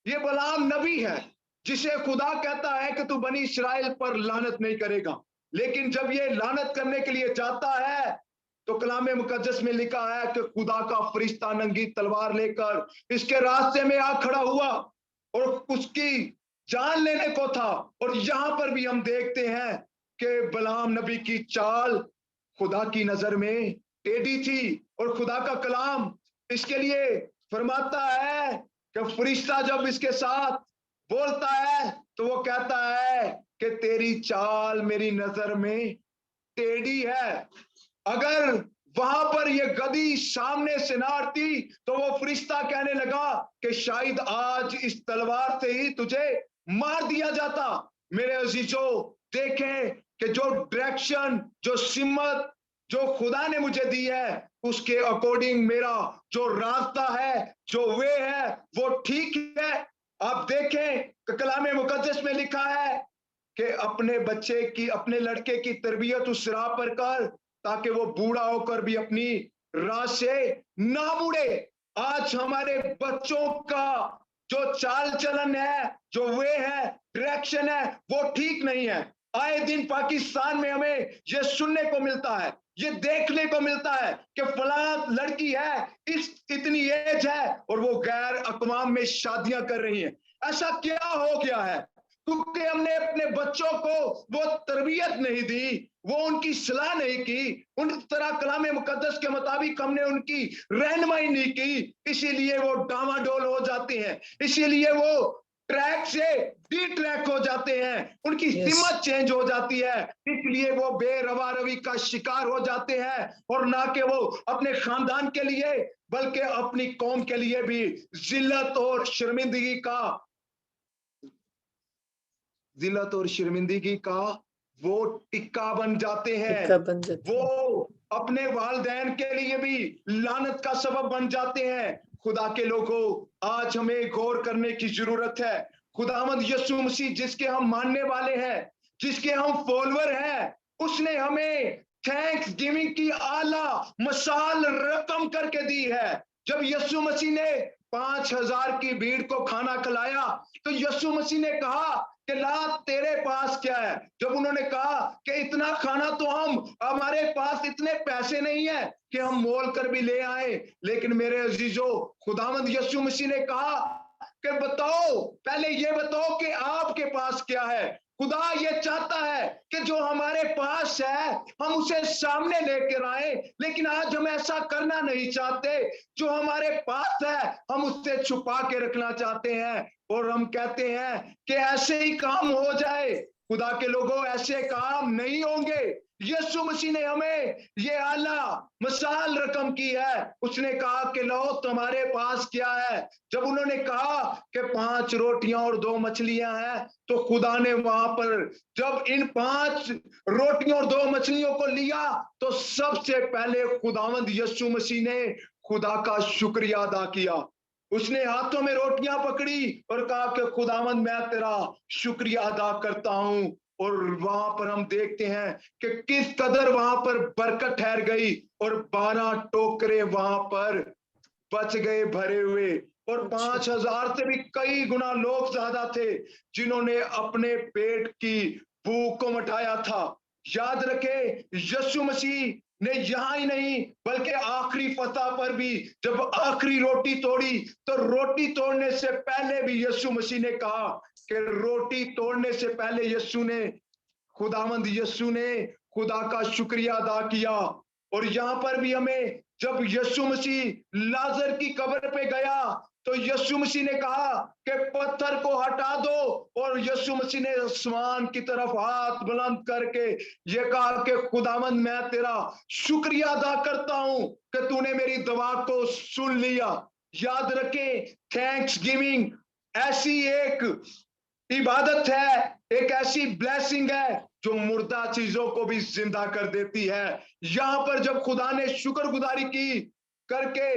ये बलाम नबी है, जिसे खुदा कहता है कि तू बनी इस्राएल पर लानत नहीं करेगा। लेकिन जब ये लानत करने के लिए जाता है तो कलाम मुकद्दस में लिखा है कि खुदा का फरिश्ता नंगी तलवार लेकर इसके रास्ते में आ खड़ा हुआ और उसकी जान लेने को था। और यहां पर भी हम देखते हैं कि बलाम नबी की चाल खुदा की नजर में टेढ़ी थी, और खुदा का कलाम इसके लिए फरमाता है कि फरिश्ता जब इसके साथ बोलता है तो वो कहता है कि तेरी चाल मेरी नजर में टेढ़ी है। अगर वहां पर ये गधी सामने से ना आती तो वो फरिश्ता कहने लगा कि शायद आज इस तलवार से ही तुझे मार दिया जाता। मेरे अजीजों, देखें कि जो डायरेक्शन, जो सिमत जो खुदा ने मुझे दी है, उसके अकॉर्डिंग मेरा जो रास्ता है, जो वे है, वो ठीक है। आप देखें कलाम मुकद्दस में लिखा है कि अपने बच्चे की, अपने लड़के की तरबियत उस राह पर कर ताकि वो बूढ़ा होकर भी अपनी राह से ना मुड़े। आज हमारे बच्चों का जो चाल चलन है, जो वे है, डायरेक्शन है, वो ठीक नहीं है। आए दिन पाकिस्तान में हमें ये सुनने को मिलता है, ये देखने को मिलता है कि फलां लड़की है, इतनी एज है और वो गैर अक़वाम में शादियां कर रही हैं। ऐसा क्या हो गया है? क्योंकि हमने अपने बच्चों को वो तरबियत नहीं दी, वो उनकी सलाह नहीं की, उन तरह कलाम मुकद्दस के मुताबिक हमने उनकी रहनुमाई नहीं की, इसीलिए वो डामाडोल हो जाते हैं, इसीलिए वो ट्रैक से डी ट्रैक हो जाते हैं, उनकी सिमत चेंज हो जाती है, इसलिए वो बेरवा रवि का शिकार हो जाते हैं। और ना कि वो अपने खानदान के लिए बल्कि अपनी कौम के लिए भी जिल्लत और शर्मिंदगी का वो टिक्का बन जाते हैं। वो अपने वालिदैन के लिए भी लानत का सबब बन जाते हैं। खुदा के लोगों, आज हमें गौर करने की जरूरत है। खुदावंद यीशु मसीह जिसके हम मानने वाले हैं, जिसके हम फॉलोअर हैं, उसने हमें थैंक्स गिविंग की आला मिसाल रकम करके दी है। जब यीशु मसीह ने 5000 की भीड़ को खाना खिलाया तो यीशु मसीह ने कहा कि ला तेरे पास क्या है। जब उन्होंने कहा कि इतना खाना तो हमारे पास इतने पैसे नहीं है कि हम मोल कर भी ले आए, लेकिन मेरे अजीजों, खुदावंद यीशु मसीह ने कहा कि बताओ, पहले ये बताओ कि आपके पास क्या है। खुदा ये चाहता है कि जो हमारे पास है हम उसे सामने लेकर आए, लेकिन आज हम ऐसा करना नहीं चाहते। जो हमारे पास है हम उससे छुपा के रखना चाहते हैं और हम कहते हैं कि ऐसे ही काम हो जाए। खुदा के लोगों, ऐसे काम नहीं होंगे। यीशु मसीह ने हमें ये आला मिसाल रकम की है। उसने कहा कि लो तुम्हारे पास क्या है। जब उन्होंने कहा कि 5 रोटियां और 2 मछलियां हैं, तो खुदा ने वहां पर जब इन 5 रोटियों और 2 मछलियों को लिया तो सबसे पहले खुदावंद यीशु मसीह ने खुदा का शुक्रिया अदा किया। उसने हाथों में रोटियां पकड़ी और कहा कि खुदावंद मैं तेरा शुक्रिया अदा करता हूं। और वहां पर हम देखते हैं कि किस कदर वहां पर बरकत ठहर गई और 12 टोकरे वहां पर बच गए भरे हुए। और 5000 से भी कई गुना लोग ज्यादा थे जिन्होंने अपने पेट की भूख को मिटाया था। याद रखें, यीशु मसीह ने यहाँ ही नहीं बल्कि आखिरी फतह पर भी जब आखिरी रोटी तोड़ी तो रोटी तोड़ने से पहले भी यीशु मसीह ने कहा कि रोटी तोड़ने से पहले यीशु ने खुदावंद यीशु ने खुदा का शुक्रिया अदा किया। और यहाँ पर भी हमें जब यीशु मसीह लाजर की कब्र पे गया तो यीशु मसीह ने कहा कि पत्थर को हटा दो, और यीशु मसीह ने आसमान की तरफ हाथ बुलंद करके ये कहा कि खुदावंद मैं तेरा शुक्रिया अदा करता हूं कि तूने मेरी दुआ को सुन लिया। याद रखें, थैंक्स गिविंग ऐसी एक इबादत है, एक ऐसी ब्लेसिंग है जो मुर्दा चीजों को भी जिंदा कर देती है। यहां पर जब खुदा ने शुक्रगुजारी की करके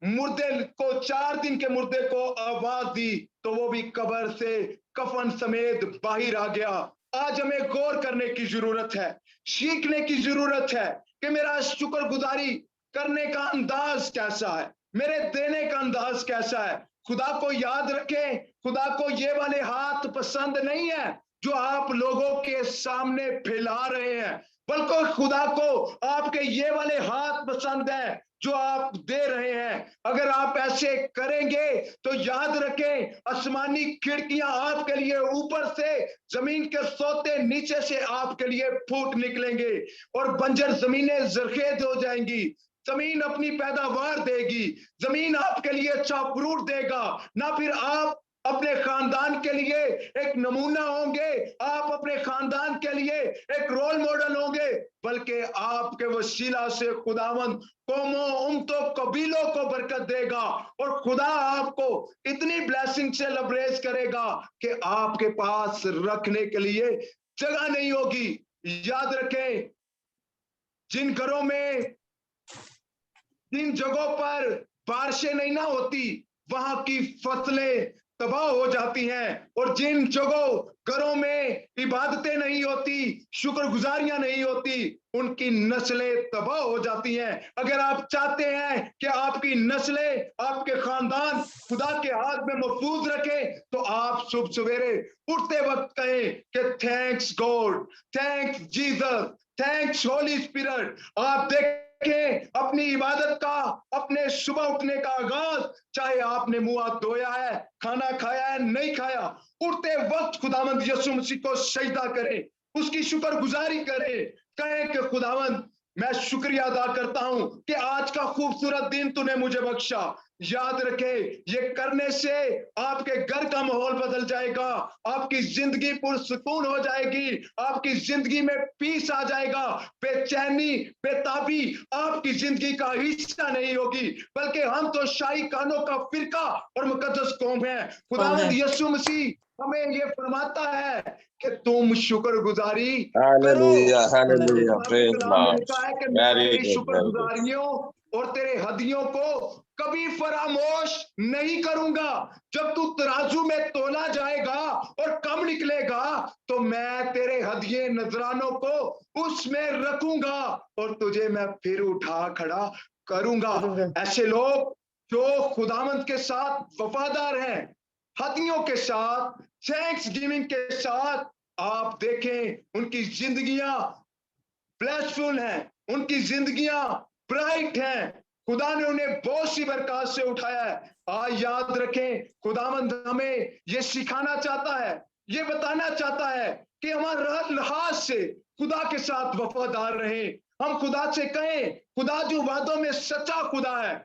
मुर्दे को 4 दिन के मुर्दे को आवाज दी तो वो भी कब्र से कफन समेत बाहर आ गया। आज हमें गौर करने की जरूरत है, सीखने की जरूरत है कि मेरा शुक्रगुजारी करने का अंदाज कैसा है, मेरे देने का अंदाज कैसा है। खुदा को याद रखें, खुदा को ये वाले हाथ पसंद नहीं है जो आप लोगों के सामने फैला रहे हैं, बल्कि खुदा को आपके ये वाले हाथ पसंद है जो आप दे रहे हैं। अगर आप ऐसे करेंगे तो याद रखें, आसमानी खिड़कियां आपके लिए ऊपर से, जमीन के सोते नीचे से आपके लिए फूट निकलेंगे और बंजर जमीनें जरखेज हो जाएंगी। जमीन अपनी पैदावार देगी, जमीन आपके लिए अच्छा फ्रूट देगा। ना फिर आप अपने खानदान के लिए एक नमूना होंगे, आप अपने खानदान के लिए एक रोल मॉडल होंगे, बल्कि आपके वसीला से खुदावंद कौमों, उम्मतों, कबीलों को बरकत देगा और खुदा आपको इतनी ब्लेसिंग से लबरेज करेगा कि आपके पास रखने के लिए जगह नहीं होगी। याद रखें, जिन घरों में, जिन जगहों पर बारिशें नहीं ना होती वहां की फसलें तबाह हो जाती हैं, और जिन जगहों घरों में इबादतें नहीं होती, शुक्रगुजारियां नहीं होती, उनकी नस्लें तबाह हो जाती हैं। अगर आप चाहते हैं कि आपकी नस्लें, आपके खानदान खुदा के हाथ में महफूज रखें तो आप सुबह सवेरे उठते वक्त कहें कि thanks God, thanks Jesus, thanks Holi spirit. आप देख अपनी इबादत का, अपने सुबह उठने का आगाज, चाहे आपने मुंह हाथ धोया है, खाना खाया है, नहीं खाया, उठते वक्त खुदावंद यीशु मसीह को सजदा करें, उसकी शुक्रगुजारी करें, कहें कि खुदावंद मैं शुक्रिया अदा करता हूं कि आज का खूबसूरत दिन तूने मुझे बख्शा। याद रखे, ये करने से आपके घर का माहौल बदल जाएगा, आपकी जिंदगी पुरसुकून हो जाएगी, आपकी जिंदगी में पीस आ जाएगा, बेचैनी, बेताबी आपकी जिंदगी का हिस्सा नहीं होगी, बल्कि हम तो शाही कानों का फिरका और मुकद्दस कौम है। खुदावंद यीशु मसीह हमें ये फरमाता है कि तुम शुक्रगुजारी करो। हालेलुया, प्रेज लॉर्ड, लिखा है कि वेरी मेरी गुड, शुक्रगुजारियों और तेरे हदियों को कभी फरामोश नहीं करूंगा। जब तू तराजू में तोला जाएगा और कम निकलेगा तो मैं तेरे हदिये नजरानों को उसमें रखूंगा और तुझे मैं फिर उठा खड़ा करूंगा। ऐसे लोग जो खुदावंद के साथ वफादार हैं, हदियों के साथ, थैंक्स गिविंग के साथ, आप देखें उनकी जिंदगियां ब्लेसफुल हैं, उनकी जिंदगियां ब्राइट हैं। खुदा ने उन्हें बहुत सी बरकत से उठाया है। आज याद रखें, खुदावंद हमें ये सिखाना चाहता है, ये बताना चाहता है कि हमारा लिहाज से खुदा के साथ वफादार रहें। हम खुदा से कहें, खुदा जो वादों में सच्चा खुदा है।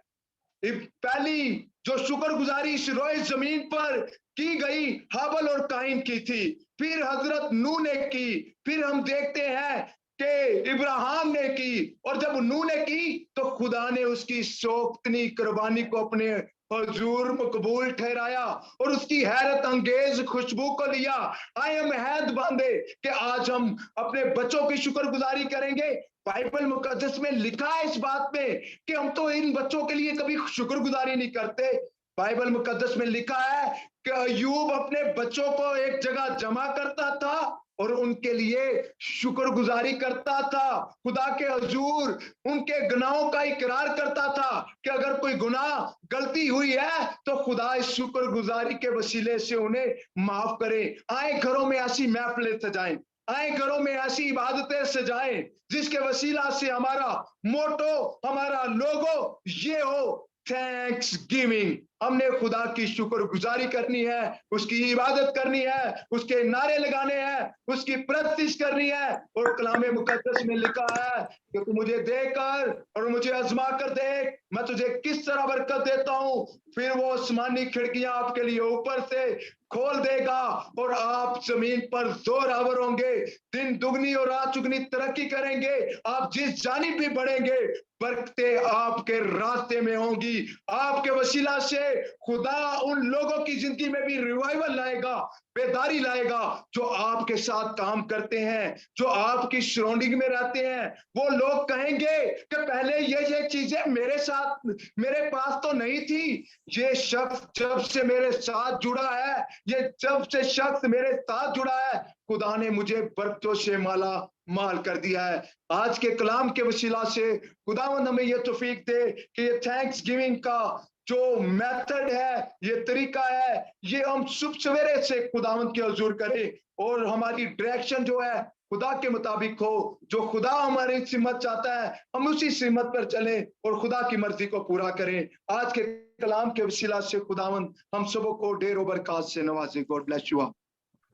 पहली जो शुक्रगुजारी इस रोए जमीन पर की गई हाबल और काइन की थी, फिर हजरत नूह ने की, फिर हम देखते हैं कि इब्राहिम ने की, और जब नूह ने की तो खुदा ने उसकी शौकतनी कुर्बानी को अपने हजूर मकबूल ठहराया और उसकी हैरत अंगेज खुशबू को लिया। आए हम हैद बांधे कि आज हम अपने बच्चों की शुक्रगुजारी करेंगे। बाइबल मुकद्दस में लिखा है इस बात में कि हम तो इन बच्चों के लिए कभी शुक्रगुजारी नहीं करते। बाइबल मुकद्दस में लिखा है कि अय्यूब अपने बच्चों को एक जगह जमा करता था और उनके लिए शुक्रगुजारी करता था, खुदा के हजूर उनके गुनाहों का इकरार करता था कि अगर कोई गुनाह गलती हुई है तो खुदा इस शुक्रगुजारी के वसीले से उन्हें माफ करे। आए घरों में ऐसी महफिलें सजाएं, आए घरों में ऐसी इबादतें सजाएं जिसके वसीला से हमारा मोटो, हमारा लोगो ये हो थैंक्स गिविंग। हमने खुदा की शुक्रगुजारी करनी है, उसकी इबादत करनी है, उसके नारे लगाने हैं, उसकी प्रैक्टिस करनी है। और कलामे मुकद्दस में लिखा है कि तू मुझे देकर और मुझे आजमा कर देख, मैं तुझे किस तरह बरकत देता हूं। फिर वो आसमानी खिड़कियां आपके लिए ऊपर से खोल देगा और आप जमीन पर जोरावर होंगे, दिन दुगनी और रात चुगनी तरक्की करेंगे। आप जिस जानिब भी बढ़ेंगे बरकतें आपके रास्ते में होंगी। आपके वसीला से खुदा उन लोगों की जिंदगी में भी रिवाइवल लाएगा, बेदारी लाएगा जो आपके साथ काम करते हैं, जो आपकी सराउंडिंग में रहते हैं। वो लोग कहेंगे कि पहले ये चीजें मेरे साथ, मेरे पास तो नहीं थी। ये शख्स जब से मेरे साथ जुड़ा है, ये जब से शख्स मेरे साथ जुड़ा है, खुदा ने मुझे बरकतों से माला माल कर दिया है। आज के कलाम के वसीला से खुदावंद हमें ये तौफीक दे कि ये थैंक्स गिविंग का जो मेथड है, ये तरीका है, ये हम सुबह सवेरे से खुदावंद के हुजूर करें और हमारी डायरेक्शन जो है खुदा के मुताबिक हो। जो खुदा हमारी सिमत चाहता है हम उसी सिमत पर चलें और खुदा की मर्जी को पूरा करें। आज के कलाम के वसीला से खुदावंद हम सबों को ढेरों बरकत से नवाजे। God bless you.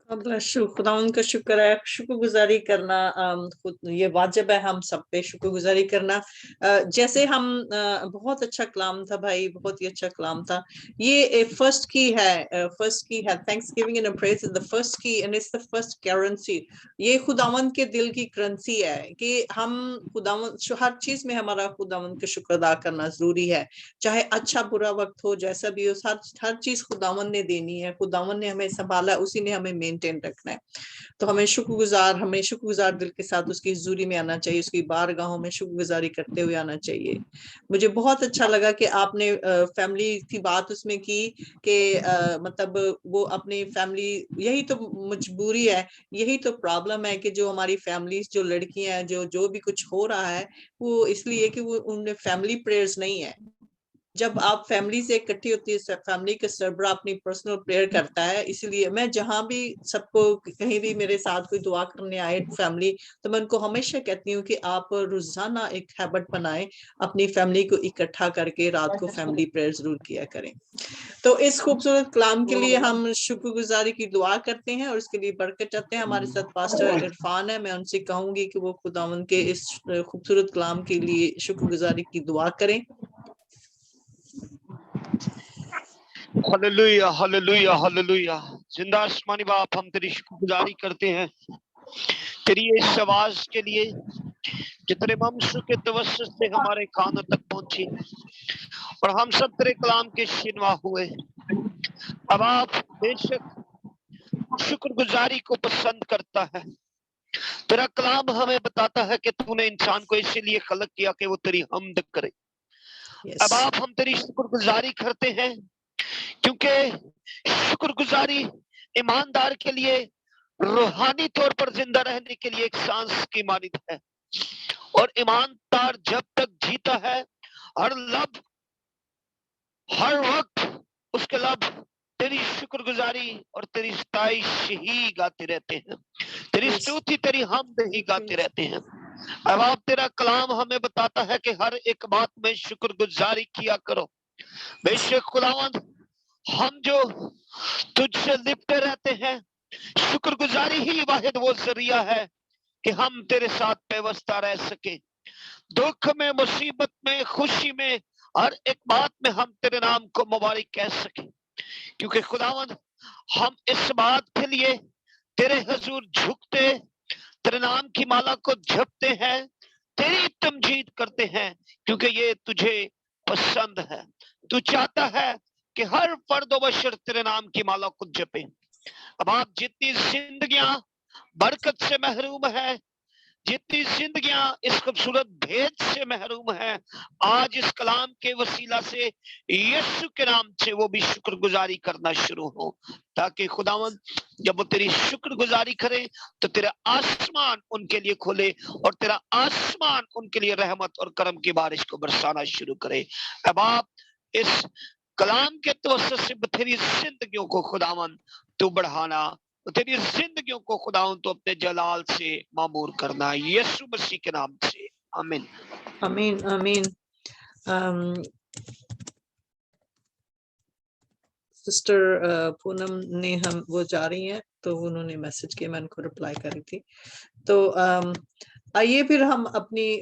खुदावंद का शुक्र है। शुक्रगुजारी करना ये वाजिब है हम सब पे शुक्रगुजारी करना। जैसे हम बहुत अच्छा कलाम था भाई, बहुत ही अच्छा कलाम था। ये फर्स्ट की है thanksgiving and praise is the first key and it's the first currency. ये खुदावंद के दिल की करेंसी है कि हम खुदावंद हर चीज में हमारा खुदावंद का शुक्र अदा करना जरूरी है, चाहे अच्छा बुरा वक्त हो, जैसा भी हो, हर चीज खुदावंद ने देनी है। खुदावंद ने हमें संभाला, उसी ने हमें मेंटेन रखना है। तो हमें शुक्रगुजार दिल के साथ उसकी हुजूरी में आना चाहिए, उसकी बारगाहों में शुक्रगुजारी करते हुए आना चाहिए। मुझे बहुत अच्छा लगा कि आपने फैमिली की बात उसमें की कि मतलब वो अपनी फैमिली, यही तो मजबूरी है, यही तो प्रॉब्लम है कि जो हमारी फैमिलीज, जो लड़कियां हैं, जो भी कुछ हो रहा है वो इसलिए कि वो उनमें फैमिली प्रेयर्स नहीं है। जब आप फैमिली से इकट्ठी होती है, फैमिली का सरबराह अपनी पर्सनल प्रेयर करता है। इसलिए मैं जहां भी सबको, कहीं भी मेरे साथ कोई दुआ करने आए फैमिली, तो मैं उनको हमेशा कहती हूँ कि आप रोजाना एक हैबिट बनाएं, अपनी फैमिली को इकट्ठा करके रात को फैमिली प्रेयर जरूर किया करें। तो इस खूबसूरत कलाम के लिए हम शुक्रगुजारी की दुआ करते हैं और इसके लिए बरकत चाहते हैं। हमारे साथ पास्टर इरफान है, मैं उनसे कहूंगी कि वो खुदावंद के इस खूबसूरत कलाम के लिए शुक्रगुजारी की दुआ करें। Hallelujah hallelujah hallelujah. जिंदा आसमानी बाप, हम तेरी शुक्रगुजारी करते हैं तेरी इस आवाज के लिए जो तेरे वंश के तवस्सुत से हमारे कानों तक पहुंची और हम सब तेरे कलाम के शिनवा हुए। अब आप बेशक शुक्रगुजारी को पसंद करता है। तेरा कलाम हमें बताता है कि तूने इंसान को इसीलिए खलक किया कि वो तेरी हमद करे। अब आप हम तेरी शुक्रगुजारी करते हैं क्योंकि शुक्रगुजारी ईमानदार के लिए रूहानी तौर पर जिंदा रहने के लिए एक सांस की मानित है। और ईमानदार जब तक जीता है, हर लब, हर वक्त उसके लब तेरी शुक्रगुजारी और तेरी सताइश ही गाते रहते हैं, तेरी स्तुति, तेरी हमद ही गाते रहते हैं। अब आप तेरा कलाम हमें बताता है कि हर एक बात में शुक्रगुजारी किया करो। बेशक खुदावंद, हम जो तुझसे लिपटे रहते हैं, शुक्रगुजारी ही वाहिद वो जरिया है कि हम तेरे साथ पेवस्ता रह सके। दुख में, मुसीबत में, खुशी में, हर एक बात में हम तेरे नाम को मुबारक कह सके। क्योंकि खुदावंद, हम इस बात के लिए तेरे हुजूर झुकते, तेरे नाम की माला को जपते हैं, तेरी तमजीद करते हैं, क्योंकि ये तुझे पसंद है। तू चाहता है कि हर फर्द व बशर तेरे नाम की माला को जपे। अब आप जितनी जिंदगियां बरकत से महरूम है, जितनी जिंदगियां इस खूबसूरत भेद से महरूम है, आज इस कलाम के वसीला से यीशु के नाम से वो भी शुक्रगुजारी करना शुरू हो, ताकि खुदावंद जब वो तेरी शुक्रगुजारी करे तो तेरा आसमान उनके लिए खोले और तेरा आसमान उनके लिए रहमत और करम की बारिश को बरसाना शुरू करे। अब आप इस कलाम के तवस्सुत से बथेरी जिंदगियों को खुदावंद तू बढ़ाना तेरी जिंदगियों को खुदावन तो अपने जलाल से मामूर करना, यीशु मसीह के नाम से, आमीन। आमीन आमीन। सिस्टर पूनम ने हम वो जा रही हैं तो उन्होंने मैसेज किया, मैं उनको रिप्लाई करी थी। तो आइए फिर हम अपनी